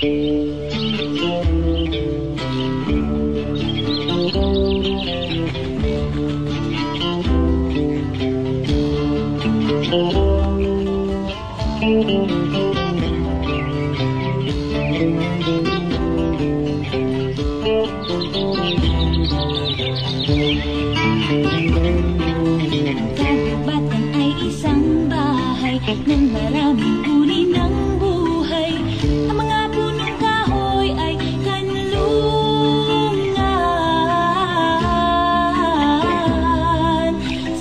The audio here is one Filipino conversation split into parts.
Kagubatan ay isang bahay ng maraming uri ng buhay. Ang mga punong kahoy ay kanlungan.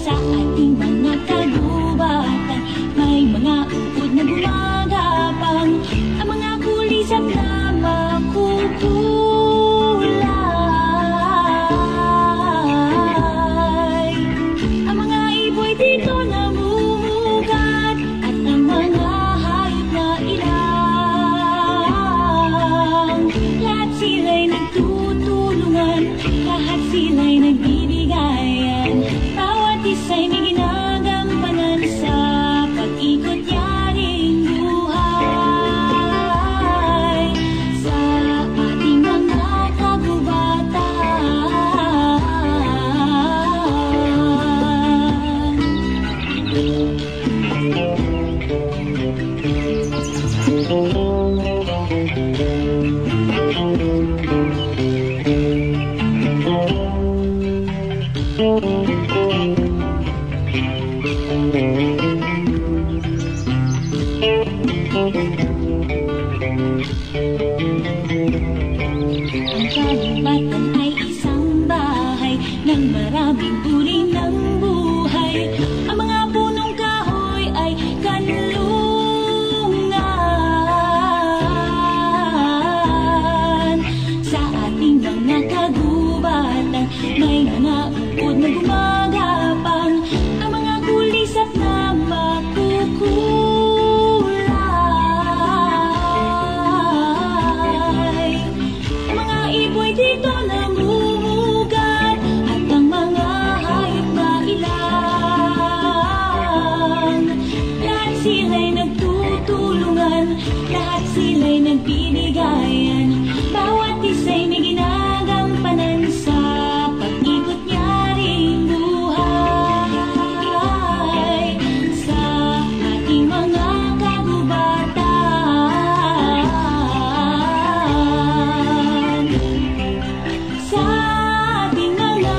Sa ating mga kagubatan may mga uod na gumagapang. Ang mga kulisap na makukulay. Ang mga iboy dito namumugat at ang mga hayop na ilang. Lahat sila'y nagtutulungan, lahat sila'y nagbibigayan. Bawat isa'y may ginagampanan sa pag-ikot niya ring buhay. Sa ating mga kagubatan, ang kagubatan ay isang bahay ng maraming uri ng buhay. Ang mga punong kahoy ay kanlungan. Sa ating mga kagubatan may mga uod na gumagapang. Ang mga kulisap na makukulay. Ang mga iboy dito namumugat at ang mga hayop na ilang. Lahat sila'y nagtutulungan, lahat sila'y nagbibigayan. Bawat isa'y may ginagampanan sa pag-ikot niya ring buhay. Sa ating mga kagubatan, sa ating mga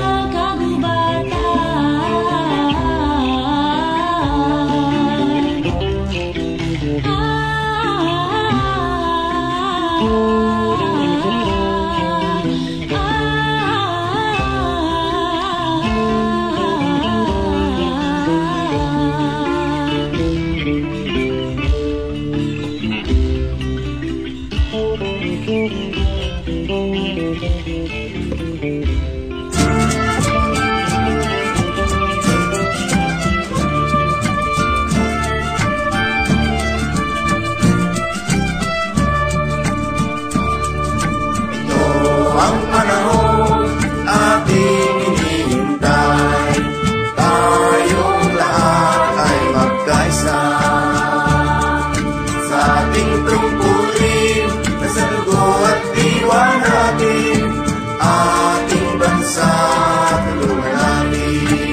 ang panahon ating hinihintay, tayong lahat ay magkaisa. Sa ating tungkulin, nasa dugo at diwa natin, ating bansa tulungan natin.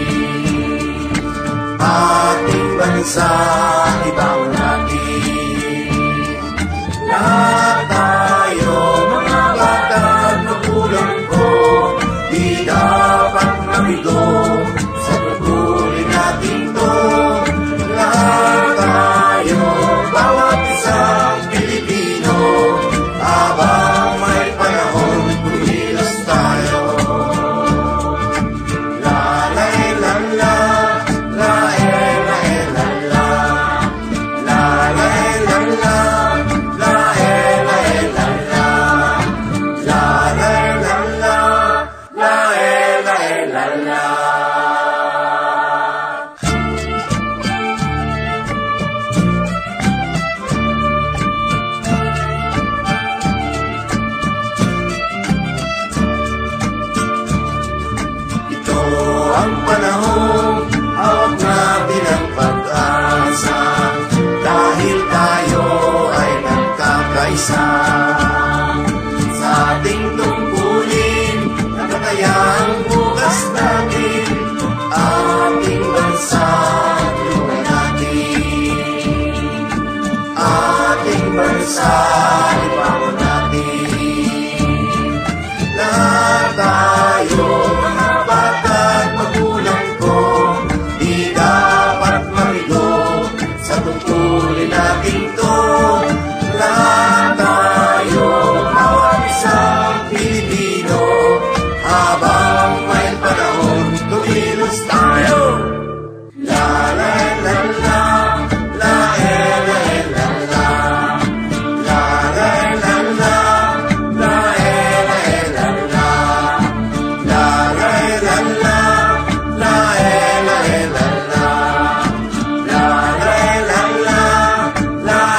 Ating bansa ibangon natin. Lahat tayo mga bata at magulang ko, di dapat mabigo sa pagpuli natin to. Lahat tayo, bawat isang Pilipino, habang may panahon kumilos tayo. La la la la, la la la la, la la la la. Ito ang panahon, hawak natin ang pag-asa, dahil tayo ay nagkakaisa. sa libangan natin. Lahat tayo, mga bata at magulang ko, di dapat marigo sa tungkulin natin to. Lahat tayo, bawat isang Pilipino, habang may panahon, tumilos tayo. La la la la, la la la la, la la la la, la la la la, la la la la, la la la la, la la la la, la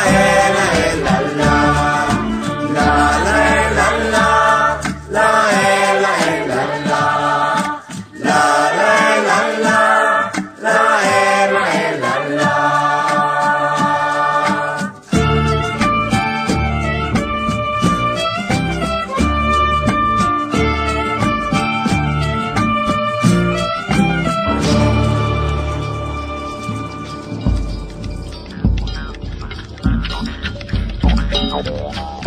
Oh.